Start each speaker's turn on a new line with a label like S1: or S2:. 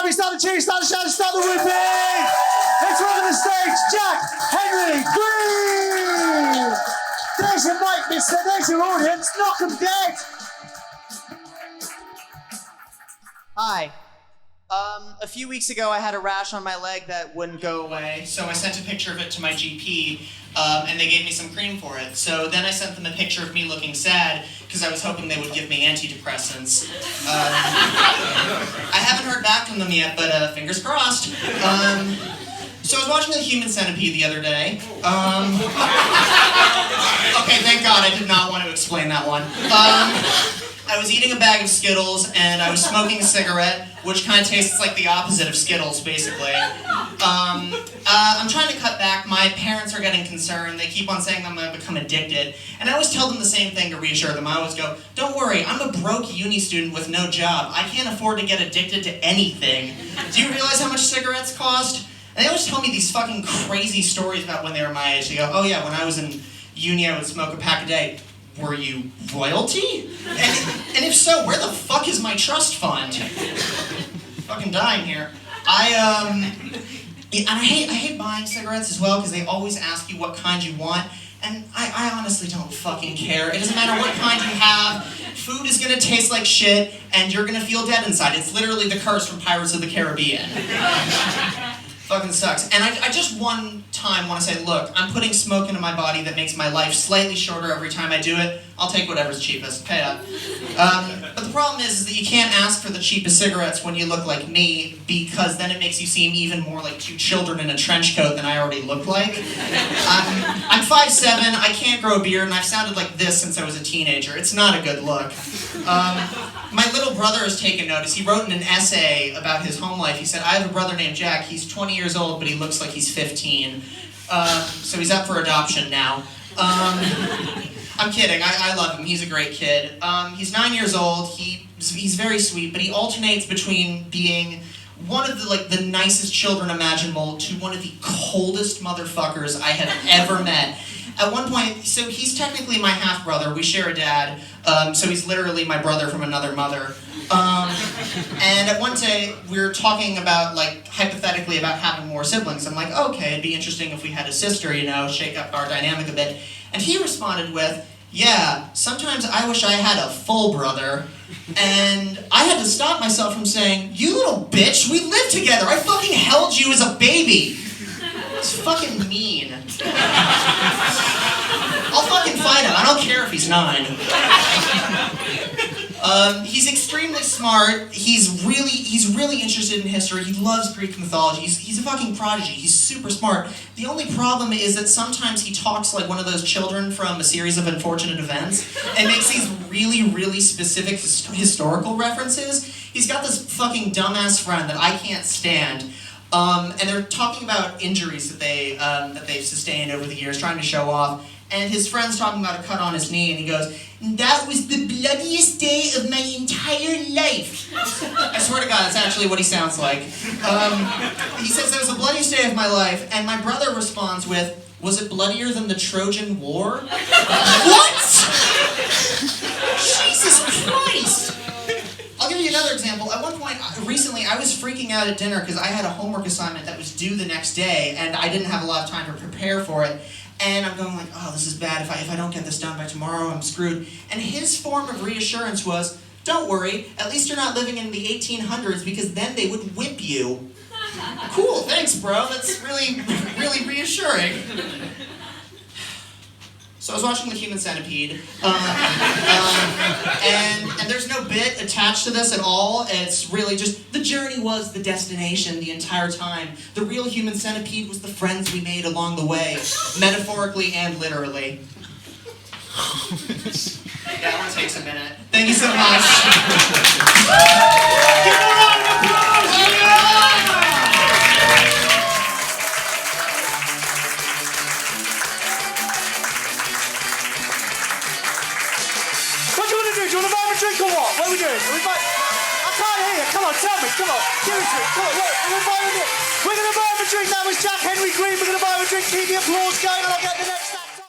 S1: happy, start the cheering, start the shouting, start the whooping. Let's welcome to the stage, Jack, Henry, Greene. There's your mic, mister, there's your audience, knock 'em dead.
S2: Hi. A few weeks ago, I had a rash on my leg that wouldn't go away, so I sent a picture of it to my GP, and they gave me some cream for it. So then I sent them a picture of me looking sad, because I was hoping they would give me antidepressants. I haven't heard back from them yet, but fingers crossed. So I was watching The Human Centipede the other day. Okay, thank God I did not want to explain that one. I was eating a bag of Skittles, and I was smoking a cigarette, which kind of tastes like the opposite of Skittles, basically. I'm trying to cut back. My parents are getting concerned. They keep on saying I'm going to become addicted. And I always tell them the same thing to reassure them. I always go, don't worry, I'm a broke uni student with no job. I can't afford to get addicted to anything. Do you realize how much cigarettes cost? And they always tell me these fucking crazy stories about when they were my age. They go, oh yeah, when I was in uni, I would smoke a pack a day. Were you royalty? And if so, where the fuck is my trust fund? Fucking dying here. I hate buying cigarettes as well, because they always ask you what kind you want, and I honestly don't fucking care. It doesn't matter what kind you have. Food is gonna taste like shit, and you're gonna feel dead inside. It's literally the curse from Pirates of the Caribbean. Fucking sucks. And I just one time want to say, look, I'm putting smoke into my body that makes my life slightly shorter every time I do it. I'll take whatever's cheapest. Pay up. But the problem is that you can't ask for the cheapest cigarettes when you look like me, because then it makes you seem even more like two children in a trench coat than I already look like. I'm 5'7", I can't grow a beard, and I've sounded like this since I was a teenager. It's not a good look. My little brother has taken notice. He wrote in an essay about his home life. He said, I have a brother named Jack. He's 20 years old, but he looks like he's 15. So he's up for adoption now. I'm kidding. I love him. He's a great kid. He's 9 years old. He's very sweet, but he alternates between being one of the nicest children imaginable to one of the coldest motherfuckers I have ever met. At one point, so he's technically my half-brother. We share a dad, so he's literally my brother from another mother. And at one day, we were talking about, hypothetically about having more siblings. I'm like, okay, it'd be interesting if we had a sister, shake up our dynamic a bit. And he responded with, yeah, sometimes I wish I had a full brother. And I had to stop myself from saying, you little bitch, we live together. I fucking held you as a baby. It's fucking mean. I'll fucking fight him. I don't care if he's 9. He's extremely smart. He's really interested in history. He loves Greek mythology. He's a fucking prodigy. He's super smart. The only problem is that sometimes he talks like one of those children from A Series of Unfortunate Events and makes these really specific historical references. He's got this fucking dumbass friend that I can't stand. And they're talking about injuries that they've sustained over the years, trying to show off. And his friend's talking about a cut on his knee, and he goes, that was the bloodiest day of my entire life. I swear to God, that's actually what he sounds like. He says, that was the bloodiest day of my life, and my brother responds with, was it bloodier than the Trojan War? What? Jesus Christ! I'll give you another example. At one point, recently, I was freaking out at dinner because I had a homework assignment that was due the next day, and I didn't have a lot of time to prepare for it. And I'm going like, oh, this is bad. If I don't get this done by tomorrow, I'm screwed. And his form of reassurance was, don't worry, at least you're not living in the 1800s, because then they would whip you. Cool, thanks, bro. That's really reassuring. So I was watching The Human Centipede, and there's no bit attached to this at all. It's really just, the journey was the destination the entire time. The real Human Centipede was the friends we made along the way, metaphorically and literally. Yeah, that one takes a minute. Thank you so much. Give a round of applause!
S1: What do you want to do? Do you want to buy him a drink or what? What are we doing? I can't hear you. Come on, tell me. Come on. Seriously. Come on. Look, we're going to buy him a drink. That was Jack, Henry, Greene. We're going to buy him a drink. Keep the applause going and I'll get the next...